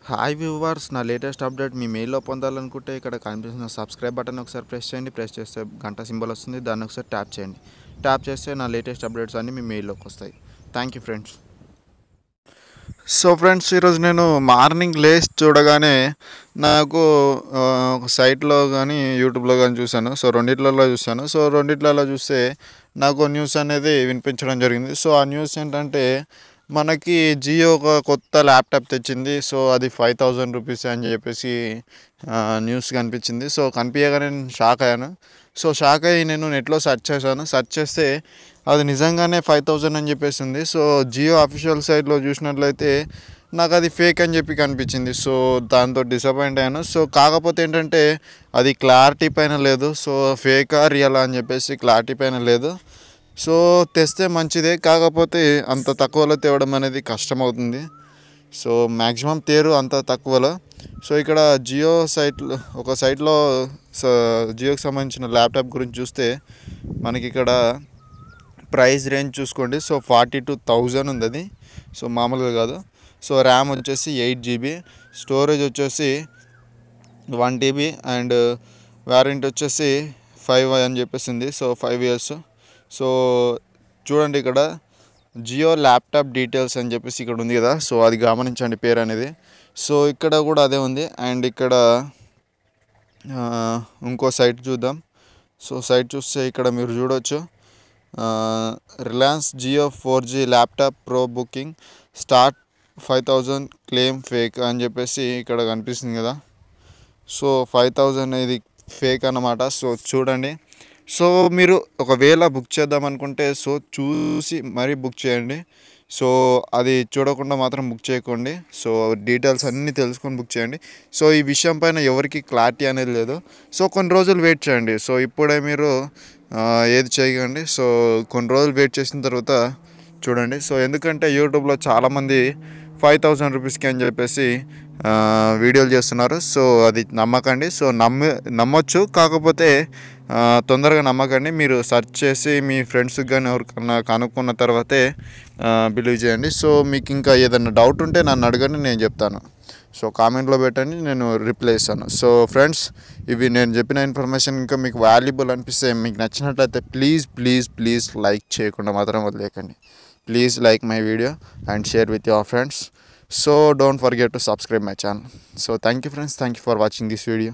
Hi viewers, నా latest update మీ మెయిల్లో పొందాలనుకుంటే ఇక్కడ కనిపిస్తున్న సబ్స్క్రైబ్ బటన్ ఒకసారి ప్రెస్ చేయండి. ప్రెస్ చేస్తే గంట సింబల్ వస్తుంది, దాన్ని ఒకసారి ట్యాప్ చేయండి. ట్యాప్ చేస్తే నా లేటెస్ట్ అప్డేట్స్ అన్నీ మీ మెయిల్లోకి వస్తాయి. Thank you friends. So friends, ఈరోజు నేను మార్నింగ్ లేచి చూడగానే నాకు ఒక సైట్లో కానీ యూట్యూబ్లో కానీ చూశాను. సో రెండిట్లలో చూశాను. సో రెండిట్లలో చూస్తే నాకు న్యూస్ అనేది వినిపించడం జరిగింది. సో ఆ న్యూస్ ఏంటంటే, మనకి జియో ఒక కొత్త ల్యాప్టాప్ తెచ్చింది. సో అది 5000 రూపీస్ అని చెప్పేసి న్యూస్ కనిపించింది. సో కనిపించగానే నేను షాక్ అయ్యాను. సో షాక్ అయ్యి నేను నెట్లో సెర్చ్ చేశాను. సెర్చ్ చేస్తే అది నిజంగానే 5000 అని చెప్పేసి ఉంది. సో జియో అఫీషియల్ సైట్లో చూసినట్లయితే నాకు అది ఫేక్ అని చెప్పి కనిపించింది. సో దాంతో డిసప్పాయింట్ అయ్యాను. సో కాకపోతే ఏంటంటే అది క్లారిటీ పైన లేదు. సో ఫేకా రియలా అని చెప్పేసి క్లారిటీ పైన లేదు. సో తెస్తే మంచిదే, కాకపోతే అంత తక్కువలో తేవడం అనేది కష్టమవుతుంది. సో మ్యాక్సిమం తేరు అంత తక్కువలో. సో ఇక్కడ జియో సైట్లో ఒక సైట్లో జియోకి సంబంధించిన ల్యాప్టాప్ గురించి చూస్తే మనకి ఇక్కడ ప్రైస్ రేంజ్ చూసుకోండి. సో 42,000 ఉంది అది. సో మామూలుగా కాదు. సో ర్యామ్ వచ్చేసి 8 GB, స్టోరేజ్ వచ్చేసి 1 TB అండ్ వారంటీ వచ్చేసి 5 అని చెప్పేసి ఉంది. So 5 years. సో చూడండి, ఇక్కడ జియో ల్యాప్టాప్ డీటెయిల్స్ అని చెప్పేసి ఇక్కడ ఉంది కదా. సో అది గమనించండి, పేరు అనేది. సో ఇక్కడ కూడా అదే ఉంది. అండ్ ఇక్కడ ఇంకో సైట్ చూద్దాం. సో సైట్ చూస్తే ఇక్కడ మీరు చూడవచ్చు, Reliance Jio 4G laptop pro booking start 5000 claim fake అని చెప్పేసి ఇక్కడ కనిపిస్తుంది కదా. సో 5000 ఇది ఫేక్ అన్నమాట. సో చూడండి. సో మీరు ఒకవేళ బుక్ చేద్దాం అనుకుంటే సో చూసి మరీ బుక్ చేయండి. సో అది చూడకుండా మాత్రం బుక్ చేయకండి. సో డీటెయిల్స్ అన్నీ తెలుసుకొని బుక్ చేయండి. సో ఈ విషయం పైన ఎవరికి క్లారిటీ అనేది లేదు. సో కొన్ని రోజులు వెయిట్ చేయండి. సో ఇప్పుడే మీరు ఏది చేయకండి. సో కొన్ని రోజులు వెయిట్ చేసిన తర్వాత చూడండి. సో ఎందుకంటే యూట్యూబ్లో చాలామంది 5000 రూపీస్కి అని చెప్పేసి వీడియోలు చేస్తున్నారు. సో అది నమ్మకండి. సో నమ్మొచ్చు, కాకపోతే తొందరగా నమ్మకండి. మీరు సెర్చ్ చేసి మీ ఫ్రెండ్స్కి కానీ ఎవరికన్నా కనుక్కున్న తర్వాతే బిలీవ్ చేయండి. సో మీకు ఇంకా ఏదైనా డౌట్ ఉంటే నన్ను అడగండి, నేను చెప్తాను. సో కామెంట్లో పెట్టండి, నేను రిప్లై ఇస్తాను. సో ఫ్రెండ్స్, ఇవి నేను చెప్పిన ఇన్ఫర్మేషన్ ఇంకా మీకు వాల్యుబుల్ అనిపిస్తే, మీకు నచ్చినట్లయితే ప్లీజ్ లైక్ చేయకుండా మాత్రం వదిలేకండి. Please like my video and share with your friends. So don't forget to subscribe my channel. So thank you friends, thank you for watching this video.